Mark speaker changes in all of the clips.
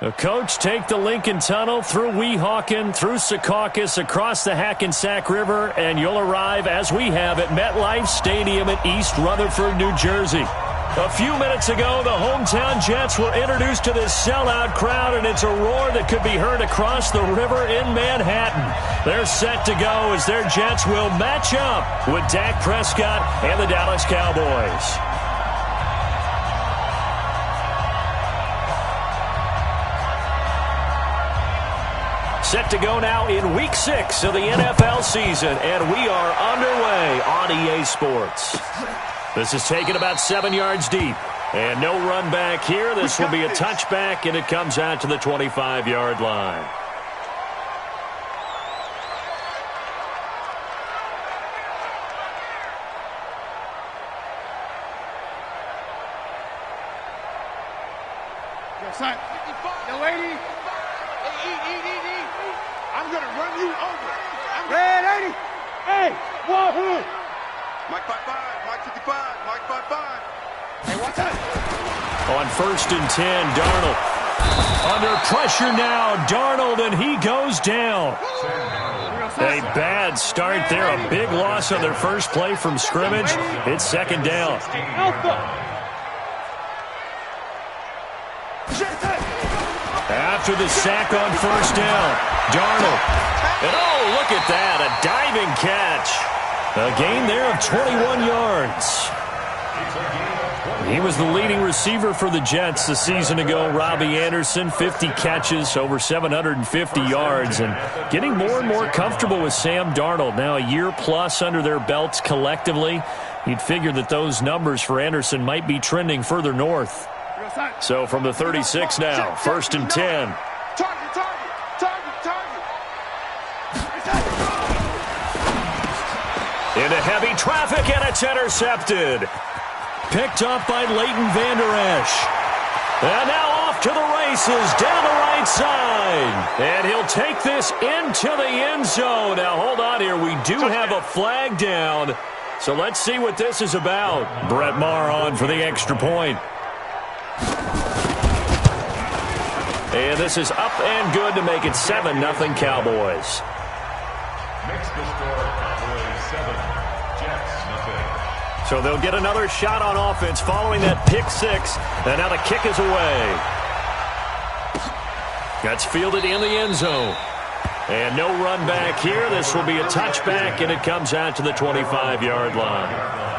Speaker 1: The coach take the Lincoln Tunnel through Weehawken, through Secaucus, across the Hackensack River, and you'll arrive, as we have, at MetLife Stadium in East Rutherford, New Jersey. A few minutes ago, the hometown Jets were introduced to this sellout crowd, and it's a roar that could be heard across the river in Manhattan. They're set to go as their Jets will match up with Dak Prescott and the Dallas Cowboys. Set to go now in Week 6 of the NFL season, and we are underway on EA Sports. This is taken about 7 yards deep, and no run back here. This will be a touchback, and it comes out to the 25-yard line.
Speaker 2: Son, the lady, eat. I'm going to run you over. Red 80. Hey, Wahoo. Mike 55, Mike 55, Mike 55. Hey, what's that?
Speaker 1: On 1st and 10, Darnold. Under pressure now, Darnold, and he goes down. A bad start there, a big loss on their first play from scrimmage. It's 2nd down. After the sack on 1st down, Darnold. And oh, look at that, a diving catch. A gain there of 21 yards. He was the leading receiver for the Jets a season ago. Robbie Anderson, 50 catches, over 750 yards, and getting more and more comfortable with Sam Darnold. Now a year plus under their belts collectively. You'd figure that those numbers for Anderson might be trending further north. So from the 36 now, 1st and 10.
Speaker 2: Target.
Speaker 1: Into heavy traffic, and it's intercepted. Picked up by Leighton Vander Esch. And now off to the races, down the right side. And he'll take this into the end zone. Now hold on here, we do have a flag down. So let's see what this is about. Brett Maher on for the extra point. And this is up and good to make it 7-0 Cowboys.
Speaker 3: Makes the score Cowboys 7, Jets nothing.
Speaker 1: So they'll get another shot on offense following that pick six. And now the kick is away. That's fielded in the end zone. And no run back here. This will be a touchback, and it comes out to the 25-yard line.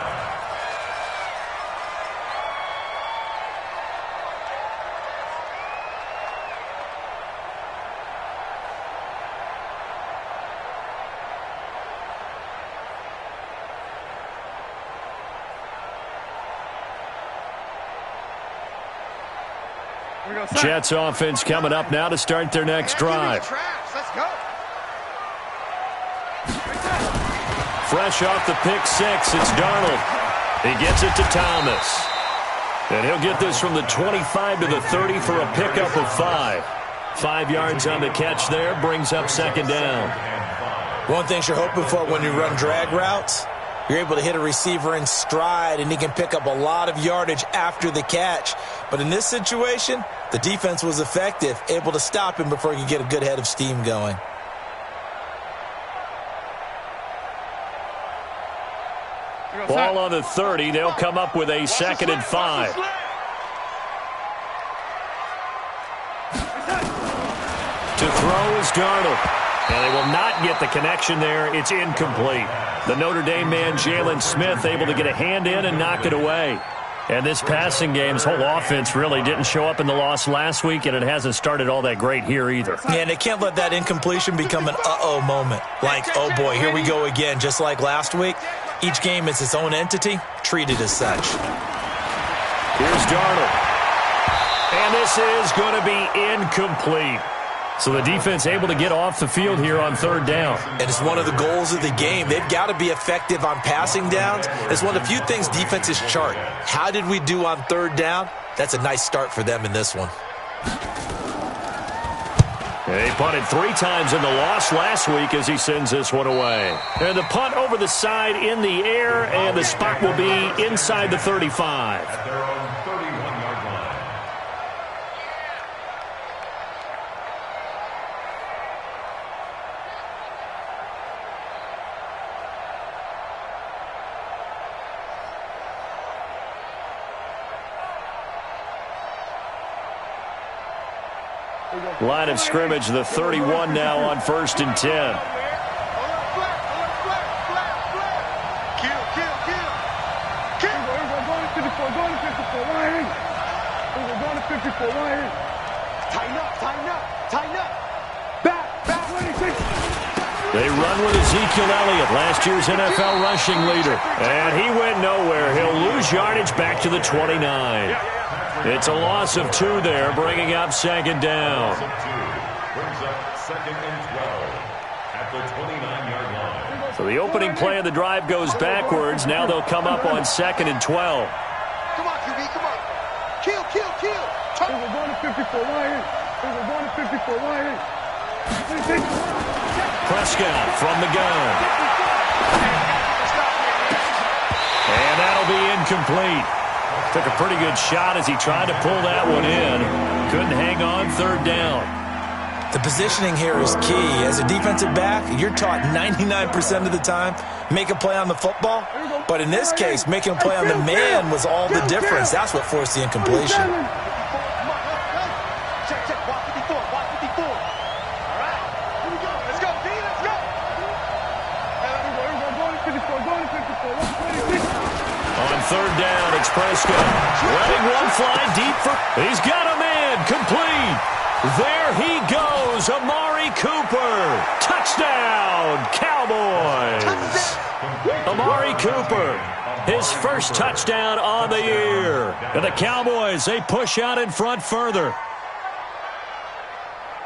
Speaker 1: Jets offense coming up now to start their next drive.
Speaker 2: Let's go.
Speaker 1: Fresh off the pick six, it's Darnold. He gets it to Thomas. And he'll get this from the 25 to the 30 for a pickup of 5. 5 yards on the catch there, brings up 2nd down.
Speaker 4: One thing you're hoping for when you run drag routes, you're able to hit a receiver in stride, and he can pick up a lot of yardage after the catch. But in this situation, the defense was effective, able to stop him before he could get a good head of steam going.
Speaker 1: Ball on the 30. They'll come up with a 2nd and 5. To throw is Darnold. And they will not get the connection there. It's incomplete. The Notre Dame man, Jalen Smith, able to get a hand in and knock it away. And this passing game's whole offense really didn't show up in the loss last week, and it hasn't started all that great here either.
Speaker 4: Yeah, and they can't let that incompletion become an uh-oh moment. Like, oh boy, here we go again, just like last week. Each game is its own entity, treated as such.
Speaker 1: Here's Darnold. And this is going to be incomplete. So the defense able to get off the field here on 3rd down.
Speaker 4: And it's one of the goals of the game. They've got to be effective on passing downs. It's one of the few things defenses chart. How did we do on 3rd down? That's a nice start for them in this one.
Speaker 1: They punted 3 times in the loss last week as he sends this one away. And the punt over the side in the air, and the spot will be inside the 35.
Speaker 3: At their own 31-yard line.
Speaker 1: Line of scrimmage, the 31 now on 1st and 10.
Speaker 2: Tighten up. Back, 26.
Speaker 1: They run with Ezekiel Elliott, last year's NFL rushing leader. And he went nowhere. He'll lose yardage back to the 29. It's a loss of 2 there, bringing up 2nd down.
Speaker 3: Brings up 2nd and 12 at the 29-yard line.
Speaker 1: So the opening play of the drive goes backwards. Now they'll come up on 2nd and 12.
Speaker 2: Come on, QB, come on. Kill. We're going to 54 wide.
Speaker 1: Prescott from the gun. And that'll be incomplete. Took a pretty good shot as he tried to pull that one in. Couldn't hang on 3rd down.
Speaker 4: The positioning here is key. As a defensive back, you're taught 99% of the time, make a play on the football. But in this case, making a play on the man was all the difference. That's what forced the incompletion.
Speaker 1: On 3rd down, it's Prescott. Letting one fly deep for... He's got a man. Complete. There he goes. Amari Cooper. Touchdown, Cowboys. Amari Cooper. His first touchdown on the year. And the Cowboys, they push out in front further.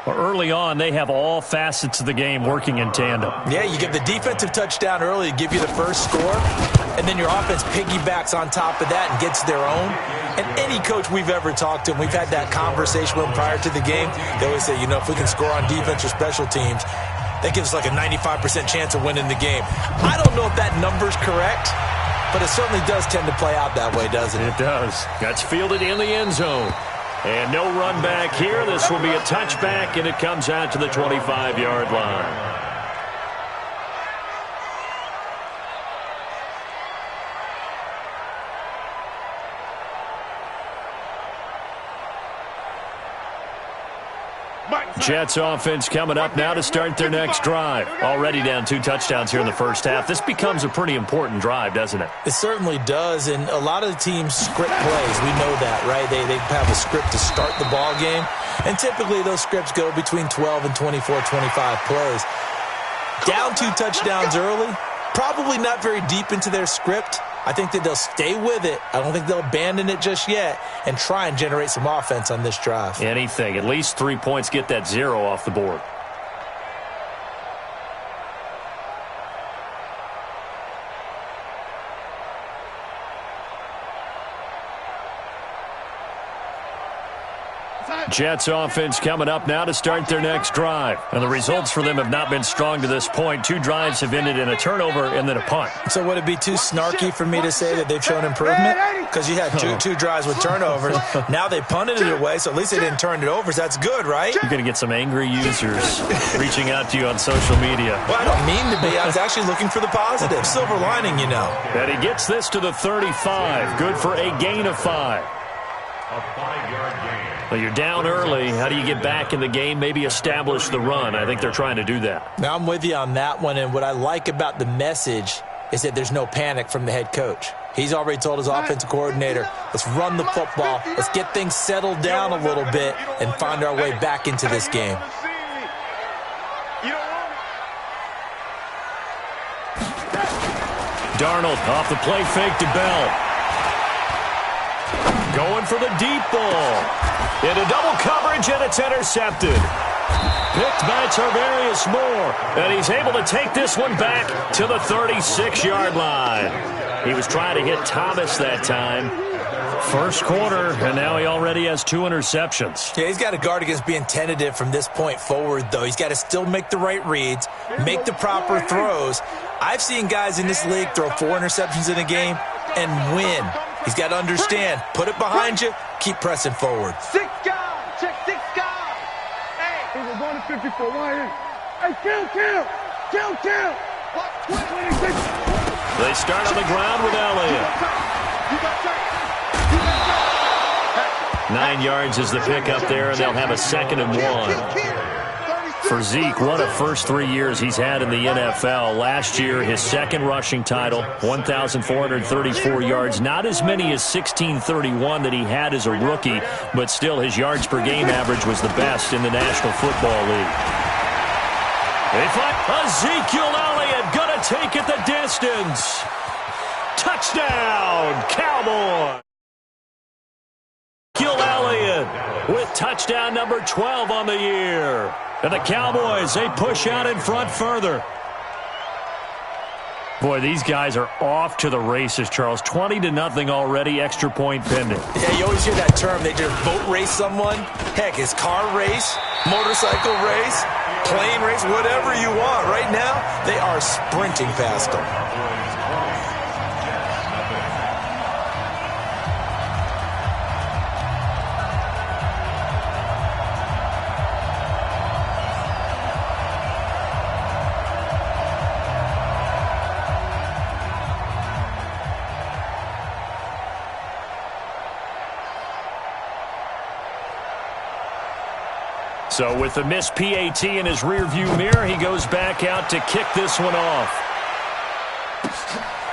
Speaker 1: Early on, they have all facets of the game working in tandem.
Speaker 4: Yeah, you get the defensive touchdown early to give you the first score, and then your offense piggybacks on top of that and gets their own. And any coach we've ever talked to, and we've had that conversation with them prior to the game, they always say, if we can score on defense or special teams, that gives us like a 95% chance of winning the game. I don't know if that number's correct, but it certainly does tend to play out that way, doesn't it?
Speaker 1: It does. That's fielded in the end zone. And no run back here. This will be a touchback, and it comes out to the 25-yard line. Jets offense coming up now to start their next drive. Already down 2 touchdowns here in the first half. This becomes a pretty important drive, doesn't it?
Speaker 4: It certainly does, and a lot of the teams script plays. We know that, right? They have a script to start the ball game, and typically those scripts go between 12 and 24, 25 plays. Down 2 touchdowns early, probably not very deep into their script. I think that they'll stay with it. I don't think they'll abandon it just yet and try and generate some offense on this drive.
Speaker 1: Anything. At least 3 points, get that 0 off the board. Jets offense coming up now to start their next drive. And the results for them have not been strong to this point. 2 drives have ended in a turnover and then a punt.
Speaker 4: So would it be too snarky for me to say that they've shown improvement? Because you had two drives with turnovers. Now they punted it away, so at least they didn't turn it over. So that's good, right?
Speaker 1: You're going to get some angry users reaching out to you on social media.
Speaker 4: Well, I don't mean to be. I was actually looking for the positive. Silver lining,
Speaker 1: And he gets this to the 35. Good for a gain of 5.
Speaker 3: A 5-yard gain.
Speaker 1: Well, you're down early. How do you get back in the game? Maybe establish the run. I think they're trying to do that.
Speaker 4: Now, I'm with you on that one, and what I like about the message is that there's no panic from the head coach. He's already told his offensive coordinator, let's run the football, let's get things settled down a little bit and find our way back into this game.
Speaker 1: Darnold off the play fake to Bell. Going for the deep ball. Into double coverage, and it's intercepted. Picked by Tarvarius Moore. And he's able to take this one back to the 36-yard line. He was trying to hit Thomas that time. First quarter, and now he already has 2 interceptions.
Speaker 4: Yeah, he's got to guard against being tentative from this point forward, though. He's got to still make the right reads, make the proper throws. I've seen guys in this league throw 4 interceptions in a game and win. He's got to understand, put it behind you, keep pressing forward.
Speaker 2: 6 guys, check 6 guys. Hey, we're going to 54 wide. Hey, kill. Watch 26.
Speaker 1: They start on the ground with Elliott. 9 yards is the pickup there, and they'll have a 2nd and 1. For Zeke, what a first 3 years he's had in the NFL. Last year, his 2nd rushing title, 1,434 yards. Not as many as 1,631 that he had as a rookie, but still his yards per game average was the best in the National Football League. They find Ezekiel Elliott going to take it the distance. Touchdown, Cowboys! Ezekiel Elliott with touchdown number 12 on the year. And the Cowboys, they push out in front further. Boy, these guys are off to the races, Charles. 20-0 already, extra point pending.
Speaker 4: Yeah, you always hear that term. They just boat race someone. Heck, it's car race, motorcycle race, plane race, whatever you want. Right now, they are sprinting past them.
Speaker 1: So with the missed PAT in his rearview mirror, he goes back out to kick this one off.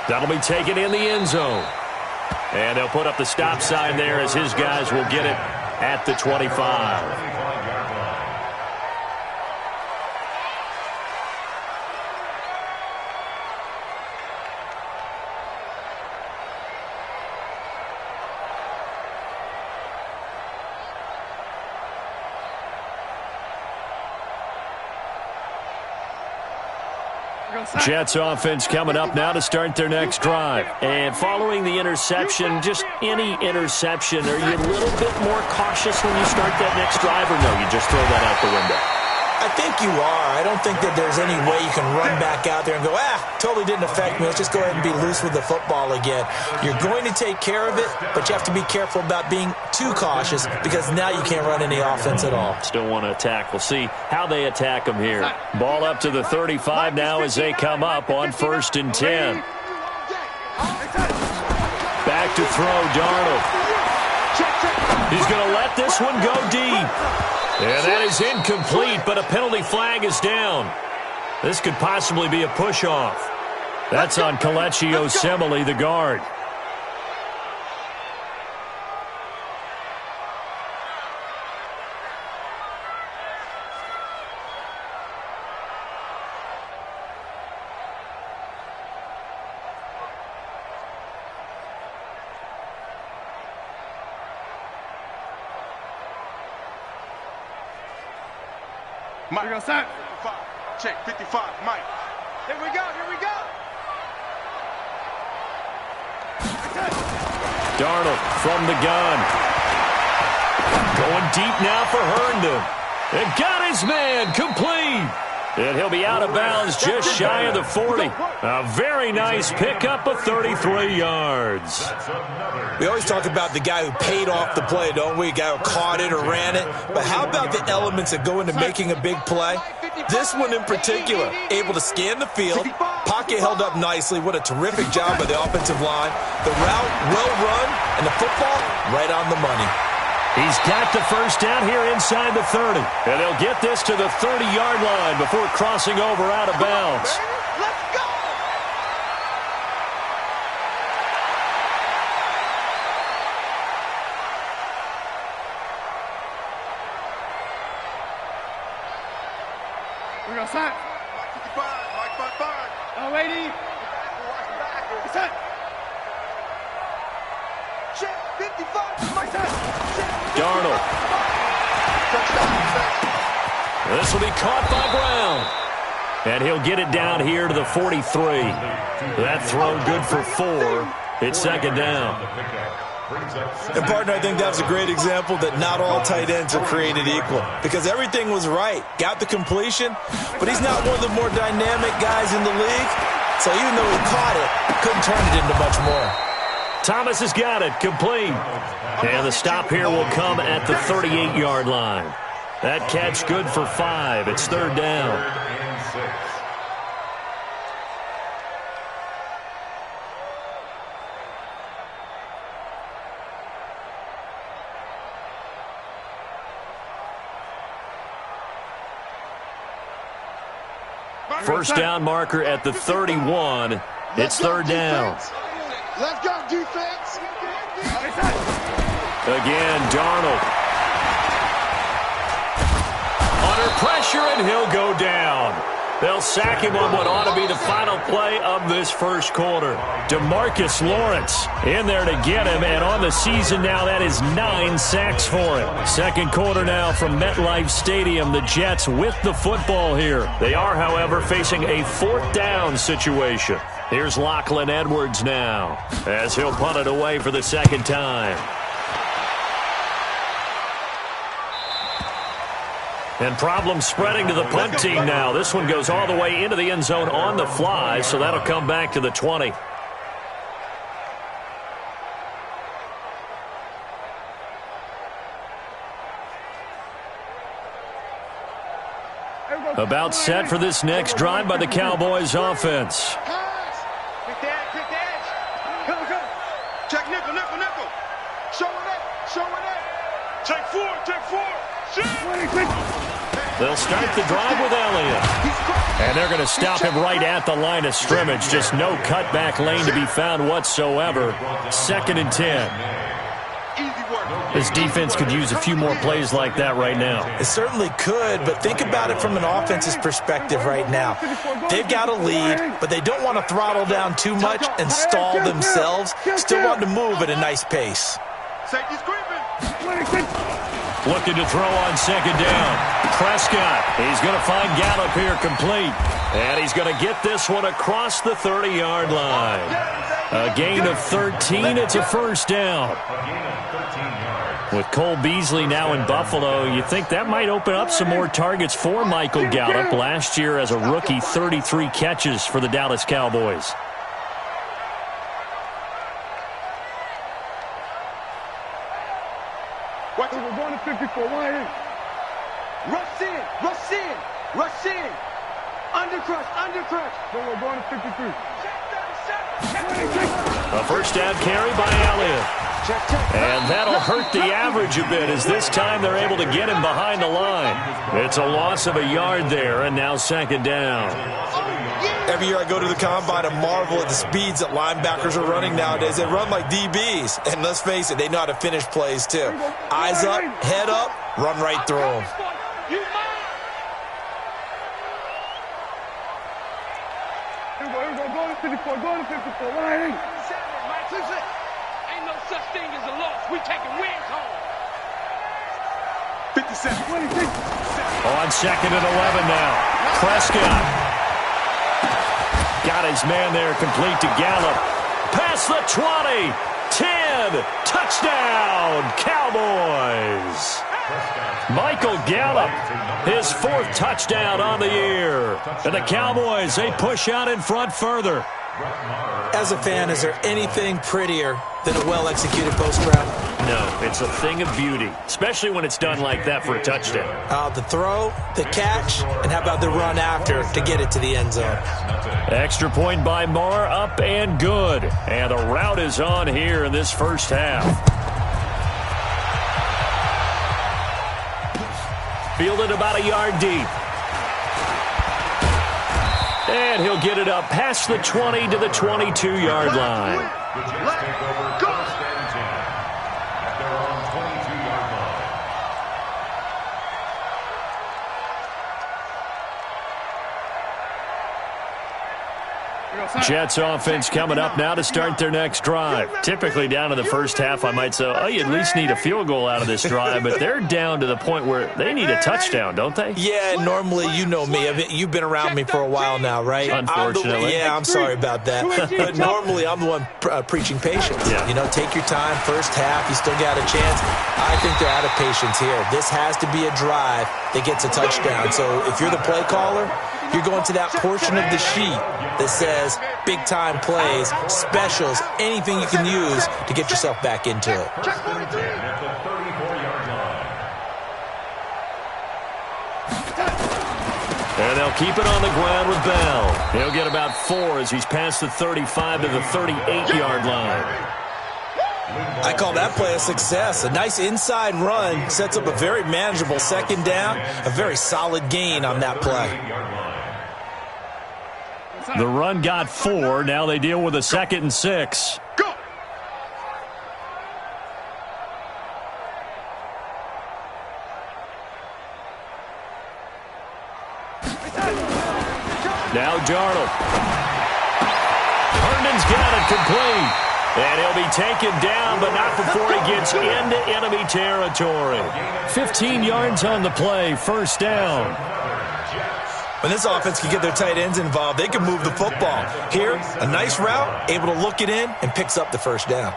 Speaker 1: That'll be taken in the end zone. And they'll put up the stop sign there as his guys will get it at the 25. Jets offense coming up now to start their next drive. And following the interception, just any interception, are you a little bit more cautious when you start that next drive, or no, you just throw that out the window?
Speaker 4: I think you are. I don't think that there's any way you can run back out there and go, totally didn't affect me. Let's just go ahead and be loose with the football again. You're going to take care of it, but you have to be careful about being too cautious because now you can't run any offense at all.
Speaker 1: Still want to attack. We'll see how they attack them here. Ball up to the 35 now as they come up on 1st and 10. Back to throw, Darnold. He's going to let this one go deep. And that is incomplete, but a penalty flag is down. This could possibly be a push-off. That's on Kelechi Osemele, the guard.
Speaker 2: Mike, we're gonna start. 55. Check, 55, Mike. Here we go, here we go.
Speaker 1: Darnold from the gun. Going deep now for Herndon. And got his man complete. And he'll be out of bounds just shy of the 40. A very nice pickup of 33 yards.
Speaker 4: We always talk about the guy who paid off the play, don't we? A guy who caught it or ran it. But how about the elements that go into making a big play? This one in particular, able to scan the field, pocket held up nicely. What a terrific job by the offensive line. The route well run, and the football right on the money.
Speaker 1: He's got the first down here inside the 30. And they'll get this to the 30-yard line before crossing over out of bounds.
Speaker 2: Let's go! We're going to set. Mike 55, Mike 55. Oh, lady. Set. Check, 55, Mike set.
Speaker 1: Darnold. This will be caught by Brown. And he'll get it down here to the 43. That throw good for 4. It's 2nd down.
Speaker 4: And, partner, I think that's a great example that not all tight ends are created equal because everything was right. Got the completion, but he's not one of the more dynamic guys in the league. So even though he caught it, couldn't turn it into much more.
Speaker 1: Thomas has got it, complete. And the stop here will come at the 38-yard line. That catch good for 5. It's 3rd down. First down marker at the 31. It's third down.
Speaker 2: Let's go, defense.
Speaker 1: Again, Darnold. Under pressure, and he'll go down. They'll sack him on what ought to be the final play of this first quarter. DeMarcus Lawrence in there to get him, and on the season now, that is 9 sacks for him. Second quarter now from MetLife Stadium. The Jets with the football here. They are, however, facing a fourth down situation. Here's Lachlan Edwards now as he'll punt it away for the second time. And problems spreading to the punt team now. This one goes all the way into the end zone on the fly, so that'll come back to the 20. About set for this next drive by the Cowboys offense.
Speaker 2: Quick edge. Come. Check nickel. Show it up. Take four.
Speaker 1: They'll start the drive with Elliott. And they're going to stop him right at the line of scrimmage. Just no cutback lane to be found whatsoever. 2nd and 10. This defense could use a few more plays like that right now.
Speaker 4: It certainly could, but think about it from an offense's perspective right now. They've got a lead, but they don't want to throttle down too much and stall themselves. Still want to move at a nice pace.
Speaker 2: Safety's creeping.
Speaker 1: Looking to throw on second down. Prescott, he's going to find Gallup here complete. And he's going to get this one across the 30-yard line. A gain of 13, it's a first down. With Cole Beasley now in Buffalo, you think that might open up some more targets for Michael Gallup. Last year as a rookie, 33 catches for the Dallas Cowboys.
Speaker 2: Watch it. We're going to 54. Rush in. Undercrush. Then we're going to 53.
Speaker 1: A first down carry by Elliott. And that'll hurt the average a bit as this time they're able to get him behind the line. It's a loss of a yard there, and now second down.
Speaker 4: Every year I go to the combine and marvel at the speeds that linebackers are running nowadays. They run like DBs. And let's face it, they know how to finish plays too. Eyes up, head up, run right through them.
Speaker 2: Here we go. Go to 54. Ain't no such thing as a loss. We taking wins home. 57.
Speaker 1: On 2nd and 11 now. Prescott. Got his man there complete to Gallup. Past the 20. 10. Touchdown, Cowboys. Michael Gallup, his 4th touchdown on the year. And the Cowboys, they push out in front further.
Speaker 4: As a fan, is there anything prettier than a well-executed post route?
Speaker 1: No, it's a thing of beauty, especially when it's done like that for a touchdown.
Speaker 4: The throw, the catch, and how about the run after to get it to the end zone?
Speaker 1: Extra point by Marr, up and good. And the route is on here in this first half. Fielded about a yard deep. And he'll get it up past the 20 to the 22-yard line. Jets offense coming up now to start their next drive. Typically down in the first half, I might say, oh, you at least need a field goal out of this drive, but they're down to the point where they need a touchdown, don't they?
Speaker 4: Yeah, normally, you know me. You've been around me for a while now, right?
Speaker 1: Unfortunately.
Speaker 4: I'm sorry about that. But normally, I'm the one preaching patience.
Speaker 1: Yeah.
Speaker 4: You know, take your time. First half, you still got a chance. I think they're out of patience here. This has to be a drive that gets a touchdown. So if you're the play caller, you're going to that portion of the sheet that says big-time plays, specials, anything you can use to get yourself back into it.
Speaker 1: And they'll keep it on the ground with Bell. He'll get about 4 as he's past the 35 to the 38-yard line.
Speaker 4: I call that play a success. A nice inside run sets up a very manageable second down, a very solid gain on that play.
Speaker 1: The run got 4. Now they deal with a 2nd and 6.
Speaker 2: Go.
Speaker 1: Now Darnold. Herndon's got it complete. And he'll be taken down, but not before he gets into enemy territory. 15 yards on the play, 1st down.
Speaker 4: When this offense can get their tight ends involved, they can move the football. Here, a nice route, able to look it in, and picks up the 1st down.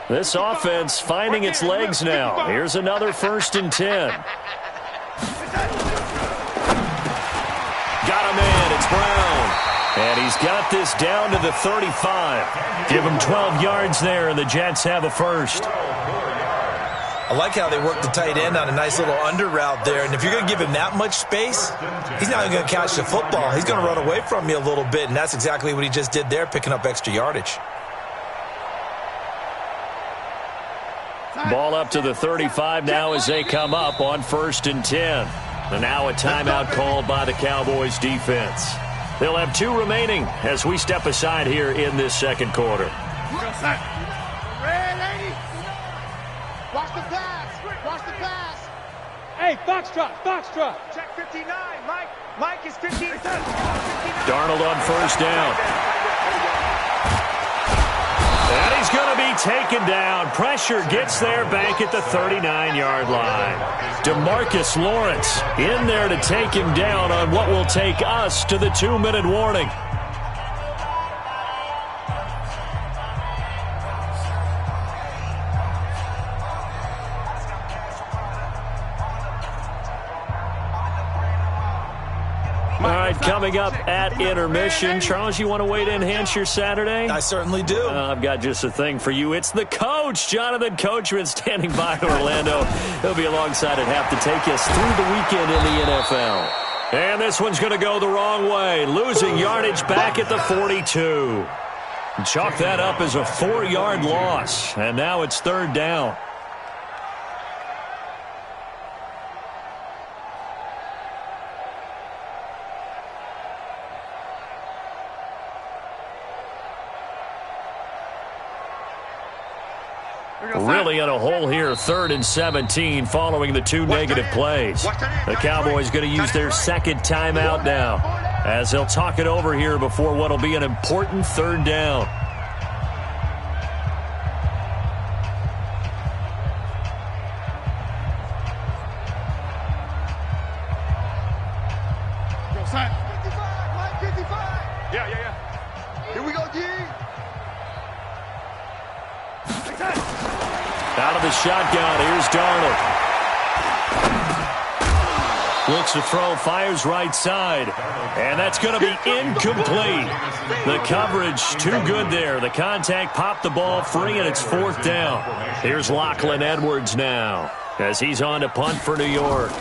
Speaker 1: This offense finding its legs now. Here's another 1st and 10. Got a man. It's Brown. And he's got this down to the 35. Give him 12 yards there, and the Jets have a 1st.
Speaker 4: I like how they work the tight end on a nice little under route there. And if you're going to give him that much space, he's not even going to catch the football. He's going to run away from you a little bit, and that's exactly what he just did there, picking up extra yardage.
Speaker 1: Ball up to the 35 now as they come up on 1st and 10. And now a timeout called by the Cowboys defense. They'll have 2 remaining as we step aside here in this 2nd quarter.
Speaker 2: Red 80. Watch the pass. Watch the pass.
Speaker 5: Hey, Foxtrot.
Speaker 2: Check 59. Mike is 15.
Speaker 1: Darnold on 1st down. And he's going to be taken down. Pressure gets there back at the 39-yard line. DeMarcus Lawrence in there to take him down on what will take us to the 2-minute warning. All right, coming up at intermission. Charles, you want to wait to enhance your Saturday?
Speaker 4: I certainly do.
Speaker 1: I've got just a thing for you. It's the coach, Jonathan Coachman, standing by in Orlando. He'll be alongside at half to take us through the weekend in the NFL. And this one's going to go the wrong way. Losing yardage back at the 42. Chalk that up as a 4-yard loss. And now it's 3rd down. Really in a hole here, 3rd and 17 following the 2 negative plays. The Cowboys going to use their 2nd timeout now as they'll talk it over here before what will be an important 3rd down.
Speaker 2: Yeah. Here we go, D.
Speaker 1: Out of the shotgun, here's Darnold. Looks to throw, fires right side. And that's going to be incomplete. The coverage too good there. The contact popped the ball free, and it's 4th down. Here's Lachlan Edwards now as he's on to punt for New York.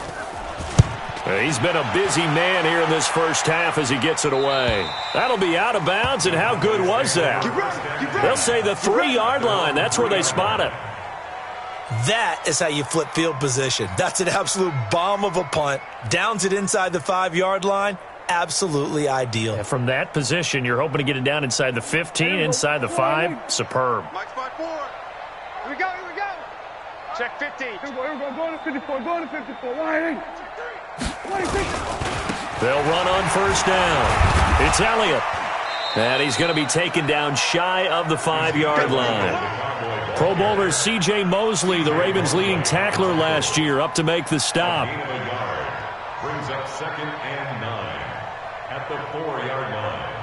Speaker 1: He's been a busy man here in this 1st half as he gets it away. That'll be out of bounds, and how good was that? They'll say the 3-yard line. That's where they spot it.
Speaker 4: That is how you flip field position. That's an absolute bomb of a punt. Downs it inside the 5-yard line. Absolutely ideal.
Speaker 1: And from that position, you're hoping to get it down inside the 15, inside the 5. Superb.
Speaker 2: Mike spot 4. Here we go. Check 50.
Speaker 5: Here we go. Go to 54. Wide 26.
Speaker 1: They'll run on 1st down. It's Elliott. And he's going to be taken down shy of the 5-yard line. Pro Bowler C.J. Mosley, the Ravens' leading tackler last year, up to make the stop.
Speaker 3: Brings up 2nd and 9 at the 4-yard line.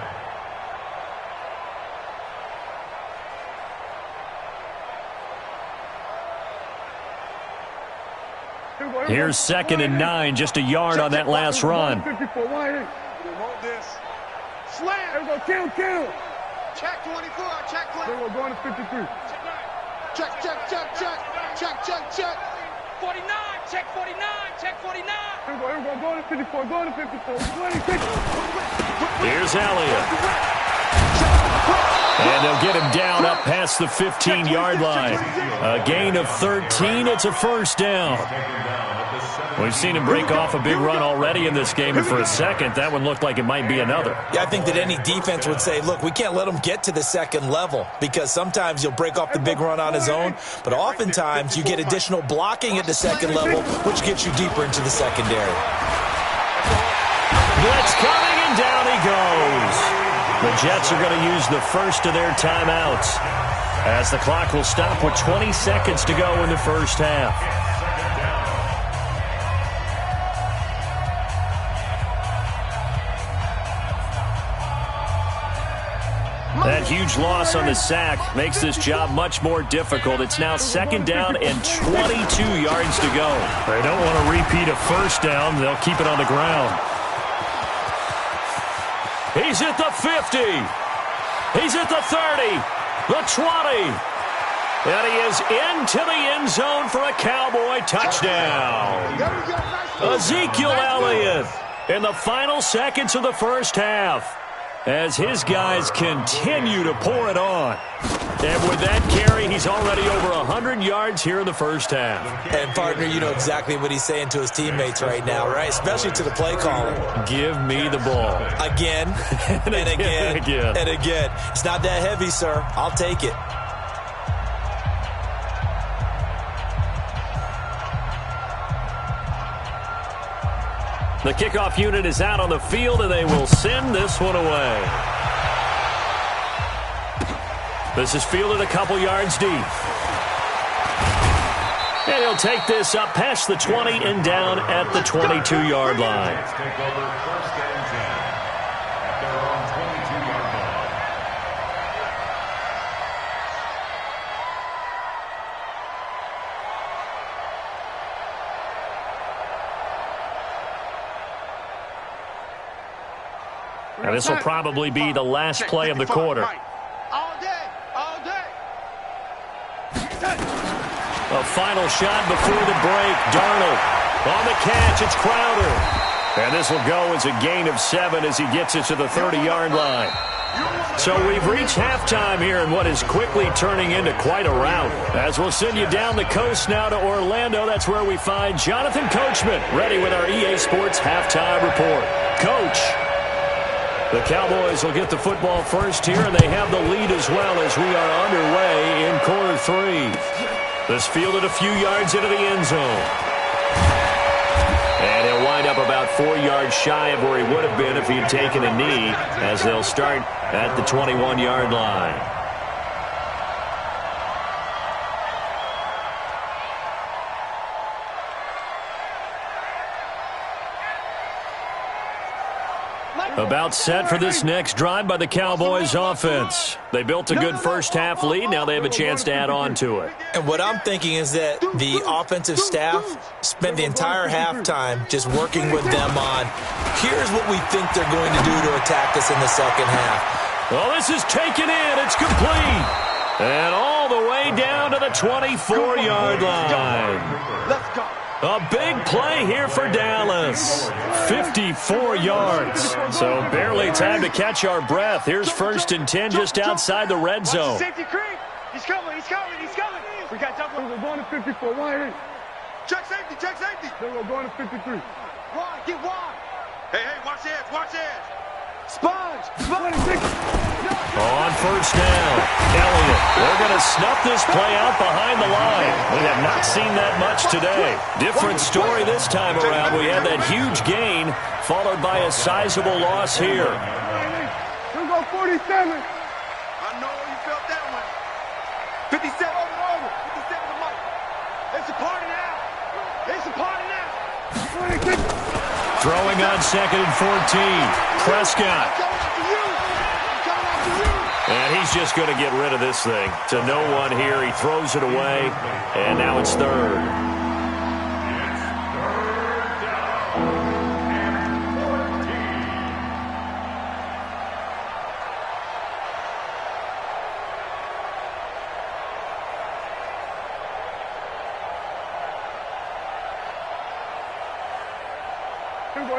Speaker 1: Here's 2nd and 9, just a yard on that last run.
Speaker 2: Hold this. Slam.
Speaker 5: There we go. Kill.
Speaker 2: Check 24. Check 24.
Speaker 5: There we go. Going to 53.
Speaker 2: Check.
Speaker 6: 49. Check 49. Check 49.
Speaker 5: Here we go. Going to 54. 26.
Speaker 1: Here's Elliott. And they'll get him down up past the 15-yard line. A gain of 13. It's a first down. We've seen him break off a big run already in this game, and for a second, that one looked like it might be another.
Speaker 4: Yeah, I think that any defense would say, look, we can't let him get to the second level, because sometimes he'll break off the big run on his own, but oftentimes you get additional blocking at the second level, which gets you deeper into the secondary.
Speaker 1: Blitz coming, and down he goes. The Jets are going to use the first of their timeouts, as the clock will stop with 20 seconds to go in the first half. That huge loss on the sack makes this job much more difficult. It's now second down and 22 yards to go. They don't want to repeat a first down. They'll keep it on the ground. He's at the 50. He's at the 30. The 20. And he is into the end zone for a Cowboy touchdown. Ezekiel Elliott in the final seconds of the first half, as his guys continue to pour it on. And with that carry, he's already over 100 yards here in the first half.
Speaker 4: And, partner, you know exactly what he's saying to his teammates right now, right? Especially to the play caller.
Speaker 1: Give me the ball.
Speaker 4: Again, and again, and again. It's not that heavy, sir. I'll take it.
Speaker 1: The kickoff unit is out on the field, and they will send this one away. This is fielded a couple yards deep. And he'll take this up past the 20 and down at the 22-yard line.
Speaker 3: Take over first and 10 at their own 22-yard line.
Speaker 1: Now, this will probably be the last play of the quarter.
Speaker 2: All day, all day.
Speaker 1: A final shot before the break. Darnold on the catch. It's Crowder. And this will go as a gain of 7 as he gets it to the 30-yard line. So we've reached halftime here in what is quickly turning into quite a rout. As we'll send you down the coast now to Orlando, that's where we find Jonathan Coachman ready with our EA Sports halftime report. Coach. The Cowboys will get the football first here, and they have the lead as well as we are underway in quarter 3. This fielded a few yards into the end zone. And he'll wind up about 4 yards shy of where he would have been if he had taken a knee, as they'll start at the 21-yard line. About set for this next drive by the Cowboys offense. They built a good first half lead. Now they have a chance to add on to it.
Speaker 4: And what I'm thinking is that the offensive staff spent the entire halftime just working with them on, here's what we think they're going to do to attack us in the second half.
Speaker 1: Well, this is taken in. It's complete. And all the way down to the 24-yard line.
Speaker 2: Let's go.
Speaker 1: A big play here for Dallas. 54 yards. So barely time to catch our breath. Here's first and 10 just outside the red zone.
Speaker 2: Safety creep. He's coming. He's coming. He's coming. We got double.
Speaker 5: We're going to 54. Wide.
Speaker 2: Check safety. Check safety.
Speaker 5: Then we're going to 53.
Speaker 2: Wide. Get wide. Hey, watch edge. Watch edge. Sponge.
Speaker 5: 26.
Speaker 1: On first down, Elliott. They're going to snuff this play out behind the line. We have not seen that much today. Different story this time around. We had that huge gain, followed by a sizable loss here.
Speaker 5: We'll go 47.
Speaker 2: I know you felt that one. 57 over. 57 to Mike. It's a party now. It's a party now.
Speaker 5: 26.
Speaker 1: Throwing on second and 14. Prescott. And he's just going to get rid of this thing. To no one here. He throws it away. And now it's third.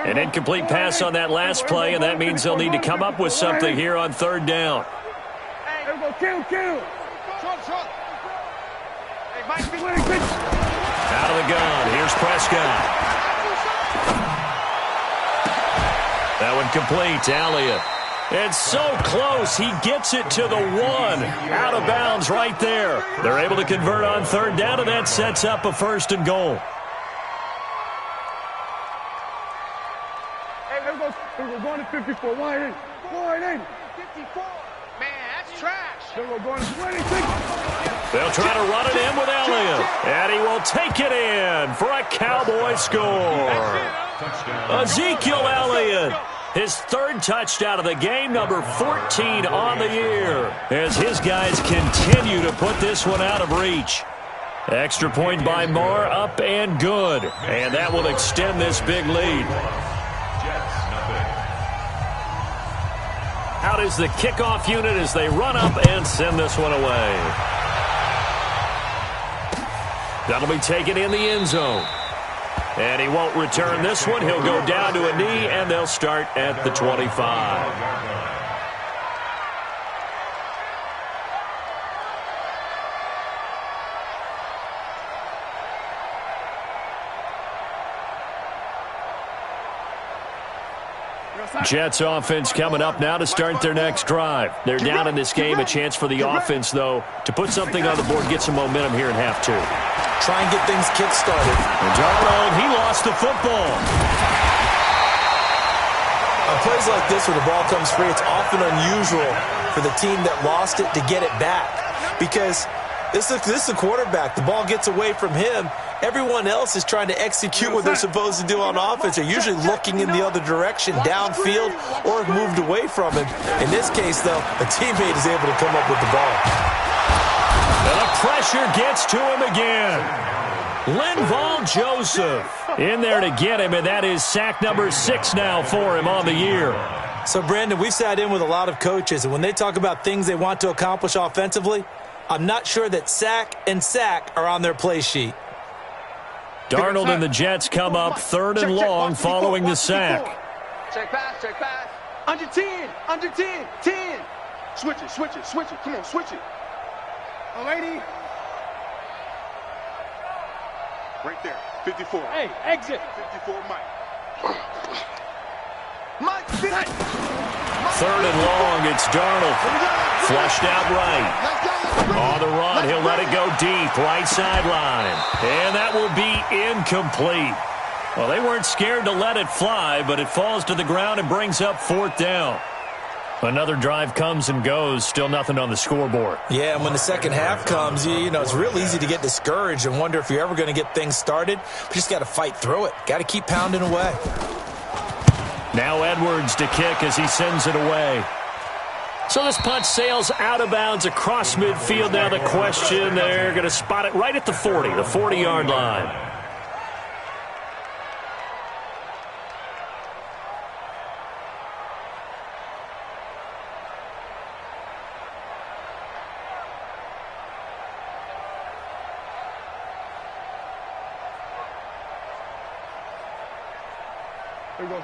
Speaker 1: An incomplete pass on that last play, and that means they'll need to come up with something here on third down.
Speaker 5: Kill.
Speaker 2: Short. Hey, Mike,
Speaker 1: Out of the gun. Here's Prescott. That one complete to Elliott. It's so close. He gets it to the 1. Out of bounds right there. They're able to convert on third down, and that sets up a 1st and goal.
Speaker 5: Hey, we're going to 54. Wide in.
Speaker 2: 54. Man, that's trash.
Speaker 5: We're going to 26.
Speaker 1: They'll try to run it in with Elliott. And he will take it in for a Cowboy score. Ezekiel Elliott. His 3rd touchdown of the game, number 14 on the year, as his guys continue to put this one out of reach. Extra point by Marr, up and good. And that will extend this big lead. Out is the kickoff unit as they run up and send this one away. That'll be taken in the end zone. And he won't return this one. He'll go down to a knee, and they'll start at the 25. Jets offense coming up now to start their next drive. They're down in this game. A chance for the offense, though, to put something on the board, get some momentum here in half 2.
Speaker 4: Try and get things kick-started.
Speaker 1: And Darnold, he lost the football.
Speaker 4: On plays like this where the ball comes free, it's often unusual for the team that lost it to get it back. Because this is the quarterback. The ball gets away from him. Everyone else is trying to execute what they're supposed to do on offense. They're usually looking in the other direction, downfield, or have moved away from him. In this case, though, a teammate is able to come up with the ball.
Speaker 1: And the pressure gets to him again. Linval Joseph in there to get him, and that is sack number 6 now for him on the year.
Speaker 4: So, Brandon, we've sat in with a lot of coaches, and when they talk about things they want to accomplish offensively, I'm not sure that sack and sack are on their play sheet.
Speaker 1: Darnold and the Jets come up 3rd and long following the sack.
Speaker 2: Check pass. Under 10. 10. Switch it. Come on, switch it. Oh, lady. Right there. 54.
Speaker 6: Hey, exit.
Speaker 2: 54, Mike.
Speaker 1: 3rd and long, it's Darnold. Flushed out right. On the run, he'll let it go deep, right sideline. And that will be incomplete. Well, they weren't scared to let it fly, but it falls to the ground and brings up 4th down. Another drive comes and goes, still nothing on the scoreboard.
Speaker 4: Yeah, and when the second half comes, you know, it's real easy to get discouraged and wonder if you're ever going to get things started. But you just got to fight through it. Got to keep pounding away.
Speaker 1: Now Edwards to kick as he sends it away. So this punt sails out of bounds across midfield. Now the question, they're going to spot it right at the 40, the 40-yard line.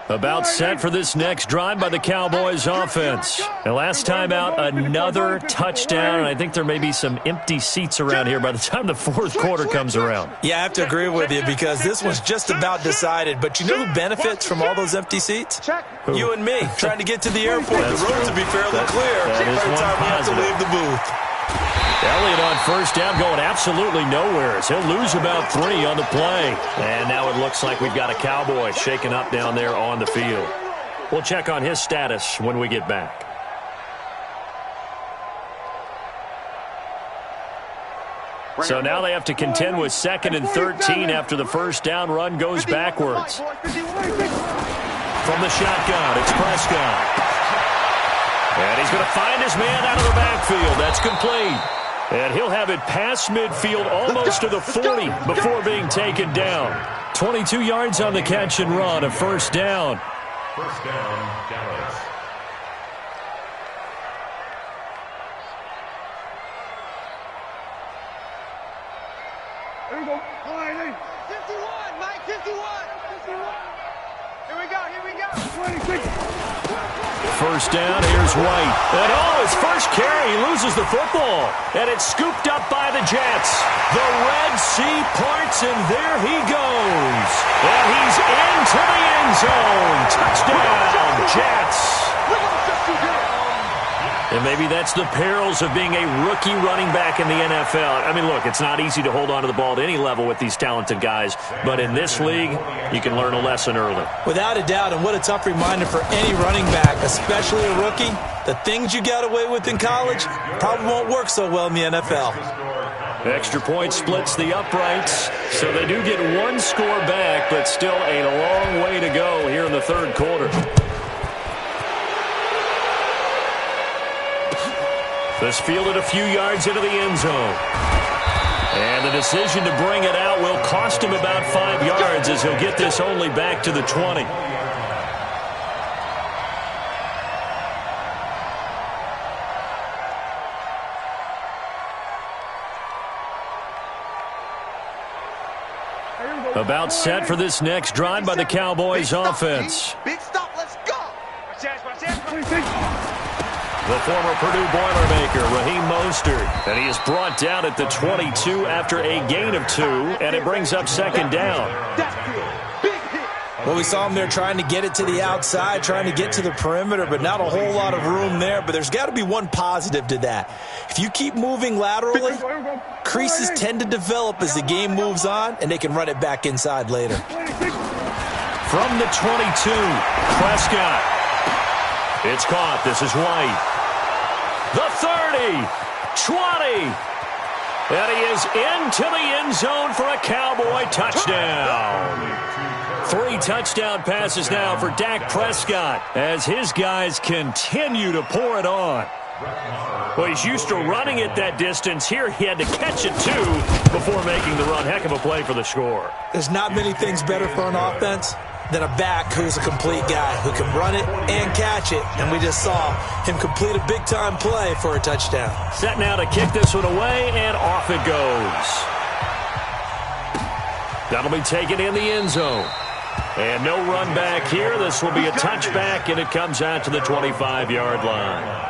Speaker 1: About set for this next drive by the Cowboys offense. And last time out, another touchdown. And I think there may be some empty seats around here by the time the 4th quarter comes around.
Speaker 4: Yeah, I have to agree with you because this one's just about decided. But you know who benefits from all those empty seats?
Speaker 1: Who?
Speaker 4: You and me, trying to get to the airport. The roads will be fairly clear by the time we have to leave the booth.
Speaker 1: Elliott on 1st down going absolutely nowhere. He'll lose about 3 on the play. And now it looks like we've got a Cowboy shaken up down there on the field. We'll check on his status when we get back. So now they have to contend with 2nd and 13 after the 1st down run goes backwards. From the shotgun, it's Prescott. And he's going to find his man out of the backfield. That's complete. And he'll have it past midfield almost to the 40 before being taken down. 22 yards on the catch and run, a 1st down.
Speaker 3: 1st down, Dallas.
Speaker 5: There we go.
Speaker 2: 51, Mike, 51. Here we go.
Speaker 5: 26.
Speaker 1: first down. Here's White. And his first carry, he loses the football. And it's scooped up by the Jets. The Red Sea parts, and there he goes. And he's into the end zone. Touchdown, Jets. And maybe that's the perils of being a rookie running back in the NFL. I mean, look, it's not easy to hold on to the ball at any level with these talented guys. But in this league, you can learn a lesson early. Without a doubt, and what a tough reminder for any running back, especially a rookie. The things you got away with in college probably won't work so well in the NFL. Extra point splits the uprights, so they do get one score back, but still a long way to go here in the third quarter. This fielded a few yards into the end zone. And the decision to bring it out will cost him about 5 yards as he'll get this only back to the 20. About set for this next drive by the Cowboys offense.
Speaker 2: Big stop, let's go.
Speaker 1: The former Purdue Boilermaker, Raheem Mostert, and he is brought down at the 22 after a gain of 2, and it brings up second down. Well, we saw him there trying to get it to the outside, trying to get to the perimeter, but not a whole lot of room there. But there's got to be one positive to that. If you keep moving laterally, creases tend to develop as the game moves on, and they can run it back inside later. From the 22, Prescott. It's caught. This is White. The 30, 20, and he is into the end zone for a Cowboy touchdown. 3 touchdown passes now for Dak Prescott as his guys continue to pour it on. Well, he's used to running it that distance. Here he had to catch it, too, before making the run. Heck of a play for the score.
Speaker 4: There's not many things better for an offense than a back who's a complete guy, who can run it and catch it. And we just saw him complete a big-time play for a touchdown.
Speaker 1: Set now to kick this one away, and off it goes. That'll be taken in the end zone. And no run back here. This will be a touchback, and it comes out to the 25-yard line.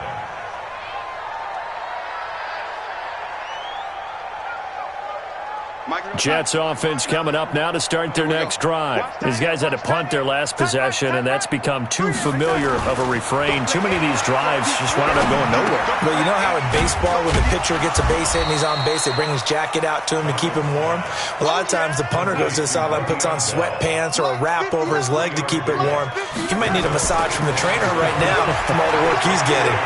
Speaker 1: Jets offense coming up now to start their next drive. These guys had to punt their last possession, and that's become too familiar of a refrain. Too many of these drives just wound up going nowhere.
Speaker 4: But you know how in baseball, when the pitcher gets a base hit and he's on base, they bring his jacket out to him to keep him warm? A lot of times the punter goes to the sideline, puts on sweatpants or a wrap over his leg to keep it warm. He might need a massage from the trainer right now from all the work he's getting.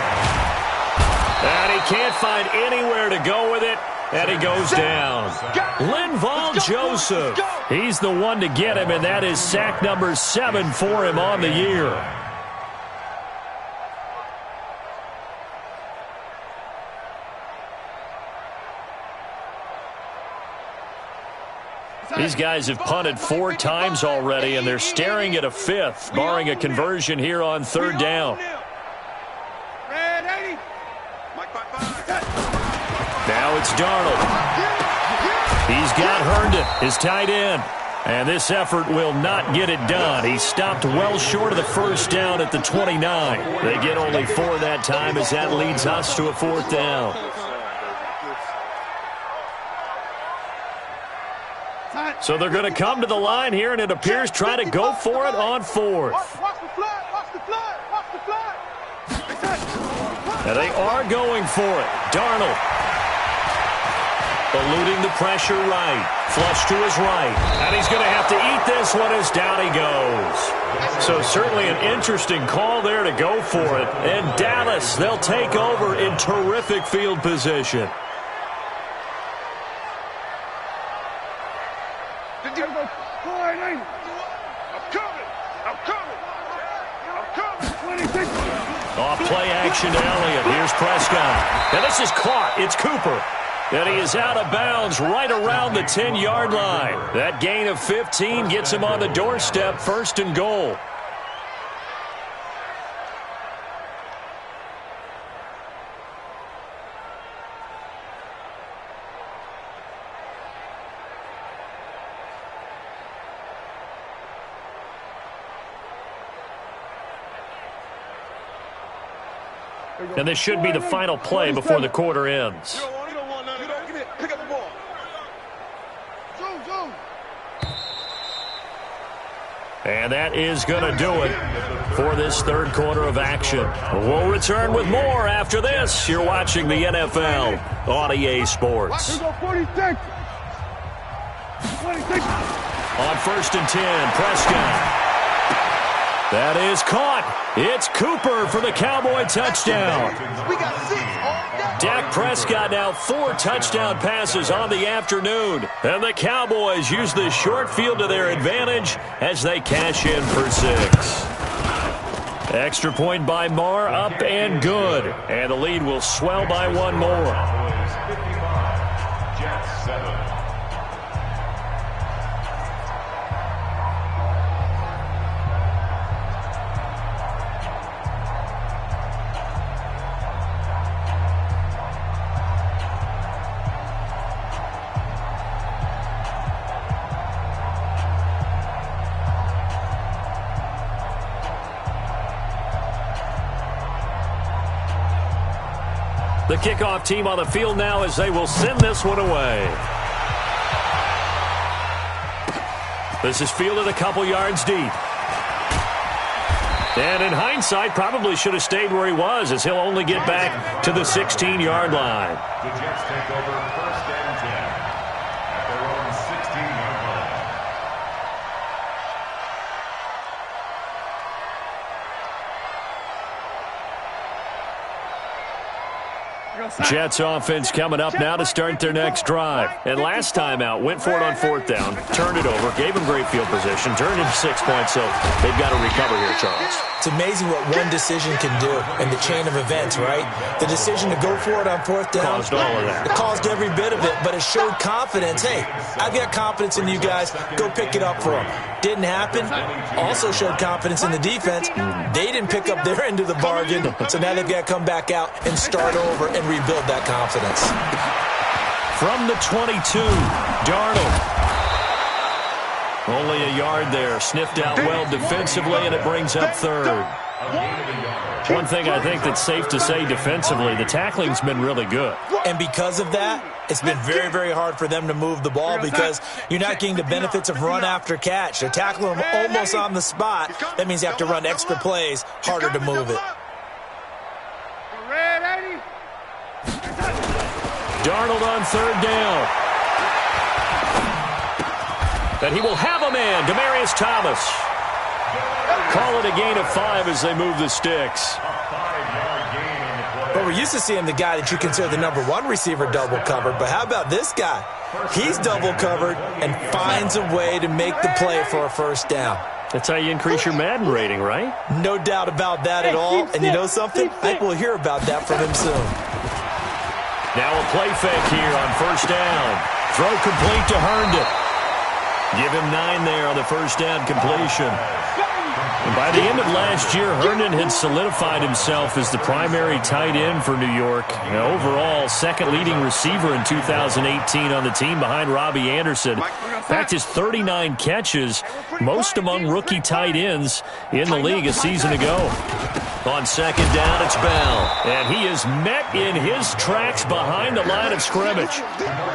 Speaker 1: And he can't find anywhere to go with it. And he goes down. Linval Joseph. He's the one to get him, and that is sack number 7 for him on the year. These guys have punted 4 times already, and they're staring at a 5th, barring a conversion here on 3rd down. Now it's Darnold. He's got Herndon, his tight end. And this effort will not get it done. He stopped well short of the first down at the 29. They get only 4 that time as that leads us to a 4th down. So they're going to come to the line here, and it appears try to go for it on 4th. And they are going for it. Darnold. Eluding the pressure right. Flush to his right. And he's going to have to eat this one as down he goes. So certainly an interesting call there to go for it. And Dallas, they'll take over in terrific field position. Off play action to Elliott. Here's Prescott. And this is caught. It's Cooper. And he is out of bounds right around the 10-yard line. That gain of 15 gets him on the doorstep, 1st and goal. And this should be the final play before the quarter ends.
Speaker 2: You don't want none of that. Give me it. Pick up the ball. Zoom.
Speaker 1: And that is going to do it for this third quarter of action. We'll return with more after this. You're watching the NFL on EA Sports.
Speaker 5: Here we go, 46. 26.
Speaker 1: On 1st and 10, Prescott. That is caught. It's Cooper for the Cowboy touchdown.
Speaker 2: We got 6 all day.
Speaker 1: Dak Prescott now 4 touchdown passes on the afternoon. And the Cowboys use the short field to their advantage as they cash in for 6. Extra point by Marr, up and good. And the lead will swell by 1 more.
Speaker 3: Cowboys 55, Jets 7.
Speaker 1: The kickoff team on the field now as they will send this one away. This is fielded a couple yards deep. And in hindsight, probably should have stayed where he was, as he'll only get back to the 16-yard line.
Speaker 3: The Jets take over 1st and 10 at their own 16-yard line.
Speaker 1: Jets offense coming up now to start their next drive. And last time out, went for it on 4th down, turned it over, gave them great field position, turned into 6 points, so they've got to recover here, Charles.
Speaker 4: It's amazing what one decision can do in the chain of events, right? The decision to go for it on 4th down.
Speaker 1: Caused all of that.
Speaker 4: It caused every bit of it, but it showed confidence. Hey, I've got confidence in you guys. Go pick it up for them. Didn't happen. Also showed confidence in the defense. They didn't pick up their end of the bargain, so now they've got to come back out and start over and rebuild that confidence.
Speaker 1: From the 22, Darnold. Only a yard there. Sniffed out well defensively, and it brings up 3rd. One thing I think that's safe to say defensively, the tackling's been really good.
Speaker 4: And because of that, it's been very, very hard for them to move the ball because you're not getting the benefits of run after catch. They're tackling them almost on the spot. That means you have to run extra plays, harder to move it.
Speaker 1: Darnold on 3rd down. But he will have a man, Demaryius Thomas. Call it a gain of 5 as they move the sticks.
Speaker 4: But we're used to seeing the guy that you consider the number 1 receiver double covered. But how about this guy? He's double covered and finds a way to make the play for a 1st down.
Speaker 1: That's how you increase your Madden rating, right?
Speaker 4: No doubt about that at all. And you know something? I think we'll hear about that from him soon.
Speaker 1: Now a play fake here on 1st down. Throw complete to Herndon. Give him 9 there on the 1st down completion. And by the end of last year, Herndon had solidified himself as the primary tight end for New York. And overall, 2nd leading receiver in 2018 on the team behind Robbie Anderson. In fact, his 39 catches, most among rookie tight ends in the league a season ago. On 2nd down, it's Bell. And he is met in his tracks behind the line of scrimmage.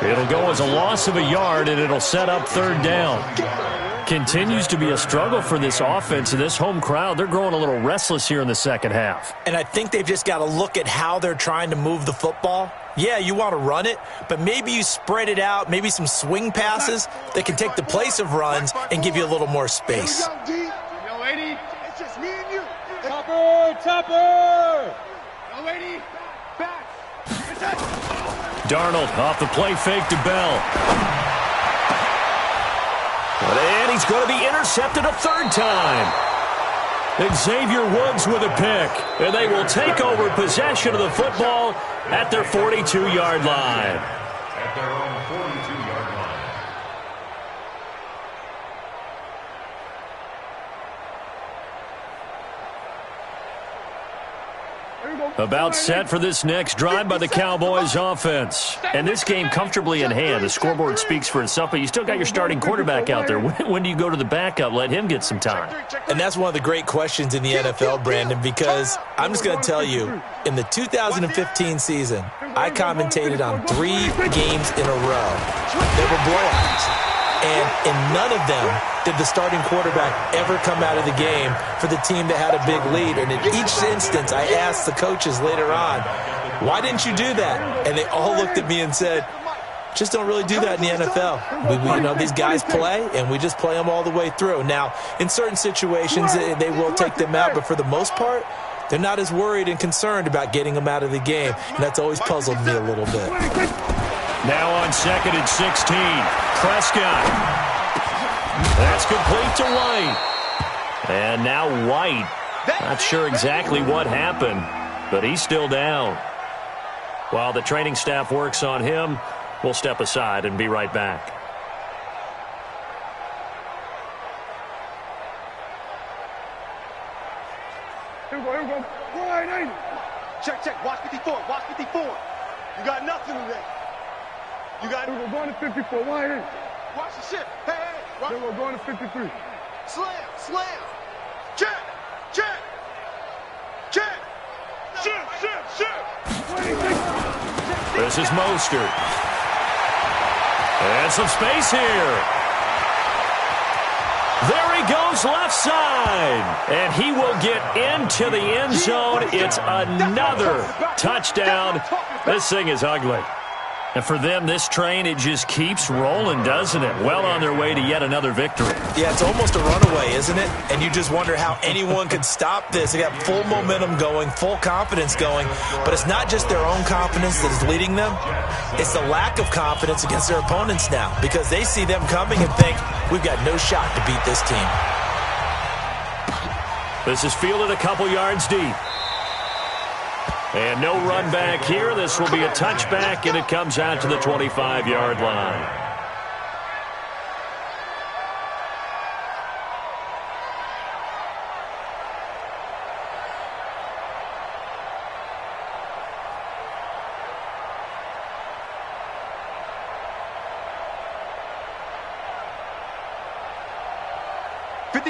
Speaker 1: It'll go as a loss of a yard, and it'll set up 3rd down. Continues to be a struggle for this offense and this home crowd. They're growing a little restless here in the second half.
Speaker 4: And I think they've just got to look at how they're trying to move the football. Yeah, you want to run it, but maybe you spread it out, maybe some swing passes that can take the place of runs and give you a little more space.
Speaker 2: Yo, lady, it's just me and you.
Speaker 5: Topper!
Speaker 2: Yo, lady, back.
Speaker 1: Darnold off the play fake to Bell. And he's going to be intercepted a 3rd time. Xavier Woods with a pick. And they will take over possession of the football at their 42-yard line.
Speaker 3: At their own 42-yard line.
Speaker 5: Here
Speaker 1: About set for this next drive by the Cowboys offense. And this game comfortably in hand. The scoreboard speaks for itself, but you still got your starting quarterback out there. When do you go to the backup? Let him get some time.
Speaker 4: And that's one of the great questions in the NFL, Brandon, because I'm just going to tell you, in the 2015 season, I commentated on 3 games in a row. They were blowouts. And in none of them did the starting quarterback ever come out of the game for the team that had a big lead. And in each instance, I asked the coaches later on, why didn't you do that? And they all looked at me and said, just don't really do that in the NFL. These guys play, and we just play them all the way through. Now, in certain situations, they will take them out, but for the most part, they're not as worried and concerned about getting them out of the game. And that's always puzzled me a little bit.
Speaker 1: Now on second and 16, Prescott. That's complete to White. And now White. Not sure exactly what happened, but he's still down. While the training staff works on him, we'll step aside and be right back.
Speaker 5: Here we go. Wide, ain't it?
Speaker 2: Check. Watch 54. Watch 54. You got nothing today. You got it.
Speaker 5: We're going to 54. Why ain't it?
Speaker 2: Watch the shit. Hey. Watch.
Speaker 5: Then we're going to 53.
Speaker 2: Slam. Check. Shit.
Speaker 1: This is Mostert. And some space here. There he goes left side. And he will get into the end zone. It's another touchdown. This thing is ugly. And for them, this train, it just keeps rolling, doesn't it? Well on their way to yet another victory.
Speaker 4: Yeah, it's almost a runaway, isn't it? And you just wonder how anyone could stop this. They got full momentum going, full confidence going. But it's not just their own confidence that is leading them. It's the lack of confidence against their opponents now, because they see them coming and think, we've got no shot to beat this team.
Speaker 1: This is fielded a couple yards deep. And no run back here. This will be a touchback, and it comes out to the 25-yard line.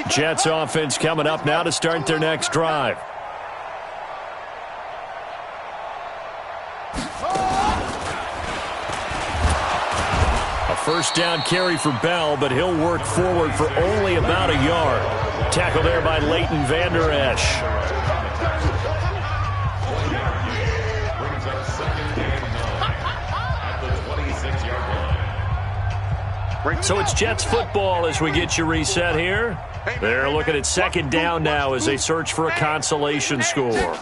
Speaker 1: Jets offense coming up now to start their next drive. First down carry for Bell, but he'll work forward for only about a yard. Tackle there by Leighton Vander Esch. So it's Jets football as we get you reset here. They're looking at second down now as they search for a consolation score.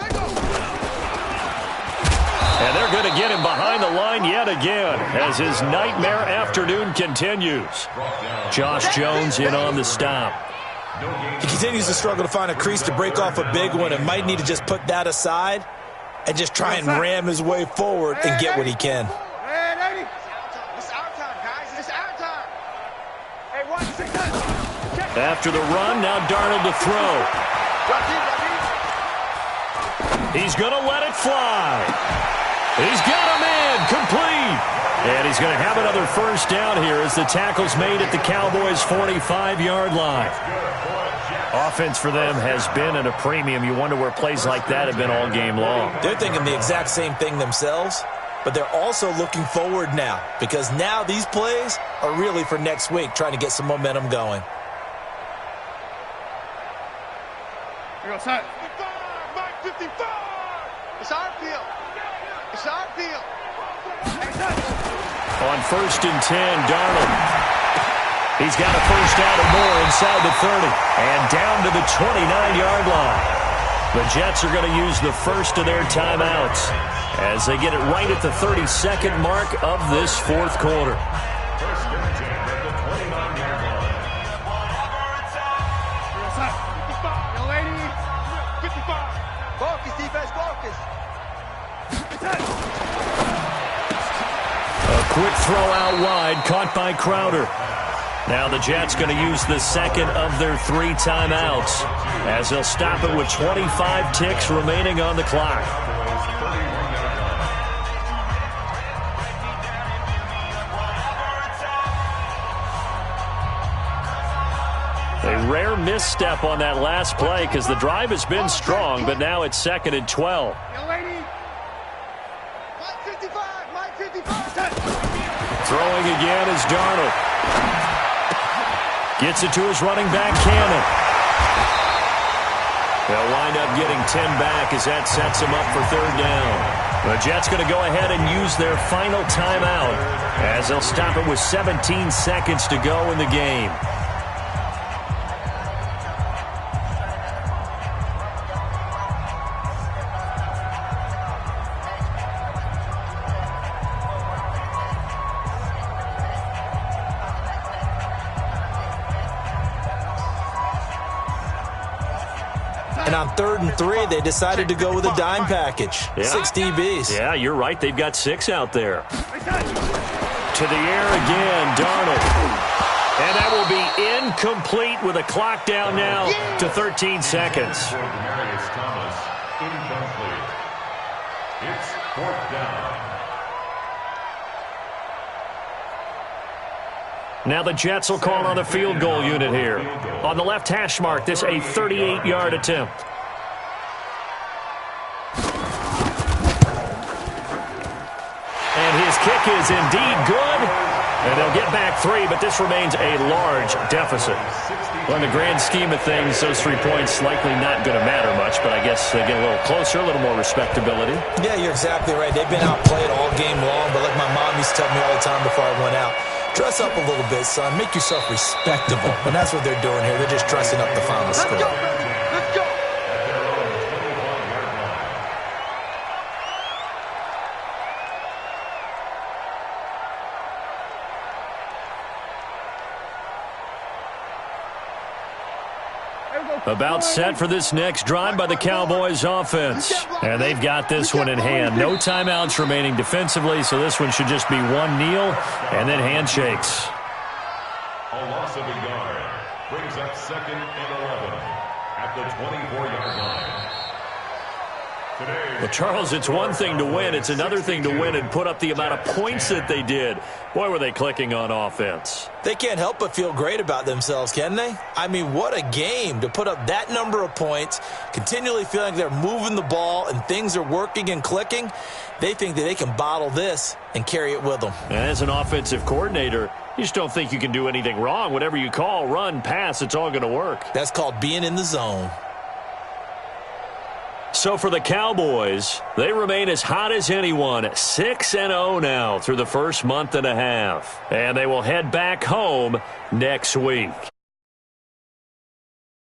Speaker 1: And they're going to get him behind the line yet again as his nightmare afternoon continues. Josh Jones in on the stop.
Speaker 4: He continues to struggle to find a crease to break off a big one and might need to just put that aside and just try and ram his way forward and get what he can.
Speaker 2: It's our time, guys. It's our time. Hey, watch it.
Speaker 1: After the run, now Darnold to throw. He's going to let it fly. He's got him in, complete. And he's going to have another first down here as the tackle's made at the Cowboys' 45-yard line. Offense for them has been at a premium. You wonder where plays like that have been all game long.
Speaker 4: They're thinking the exact same thing themselves, but they're also looking forward now because now these plays are really for next week, trying to get some momentum going.
Speaker 5: Here goes Hut.
Speaker 2: 55, Mike 55. It's our field. It's our field.
Speaker 1: On first and 10, Darnold. He's got a first down and more inside the 30 and down to the 29-yard line. The Jets are going to use the first of their timeouts as they get it right at the 32nd mark of this fourth quarter.
Speaker 3: First and 10 at the 29-yard line.
Speaker 5: Yo, lady.
Speaker 2: 55. Focus, defense, focus.
Speaker 1: A quick throw out wide, caught by Crowder. Now the Jets going to use the second of their 3 timeouts as they'll stop it with 25 ticks remaining on the clock. A rare misstep on that last play because the drive has been strong, but now it's 2nd and 12. Throwing again is Darnold. Gets it to his running back, Cannon. They'll wind up getting 10 back as that sets him up for 3rd down. The Jets going to go ahead and use their final timeout as they'll stop it with 17 seconds to go in the game.
Speaker 4: And on 3rd and 3, they decided to go with a dime package.
Speaker 1: Yeah.
Speaker 4: 6 DBs.
Speaker 1: Yeah, you're right. They've got 6 out there. To the air again, Darnold. And that will be incomplete with a clock down now to 13 seconds.
Speaker 3: Thomas, incomplete. It's 4th down.
Speaker 1: Now the Jets will call on a field goal unit here. On the left hash mark, this a 38-yard attempt. And his kick is indeed good. And they'll get back 3, but this remains a large deficit. Well, in the grand scheme of things, those 3 points likely not going to matter much, but I guess they get a little closer, a little more respectability.
Speaker 4: Yeah, you're exactly right. They've been outplayed all game long, but like my mom used to tell me all the time before I went out, dress up a little bit, son. Make yourself respectable. And that's what they're doing here. They're just dressing up the final score.
Speaker 2: Let's go.
Speaker 1: About set for this next drive by the Cowboys offense. And they've got this one in hand. No timeouts remaining defensively, so this one should just be one kneel and then handshakes.
Speaker 3: A loss of a yard brings up 2nd and 11 at the 24-yard line.
Speaker 1: Well, Charles, it's one thing to win. It's another thing to win and put up the amount of points that they did. Boy, were they clicking on offense.
Speaker 4: They can't help but feel great about themselves, can they? I mean, what a game to put up that number of points, continually feeling they're moving the ball and things are working and clicking. They think that they can bottle this and carry it with them.
Speaker 1: And as an offensive coordinator, you just don't think you can do anything wrong. Whatever you call, run, pass, it's all going to work.
Speaker 4: That's called being in the zone.
Speaker 1: So for the Cowboys, they remain as hot as anyone, 6-0 now through the first month and a half. And they will head back home next week.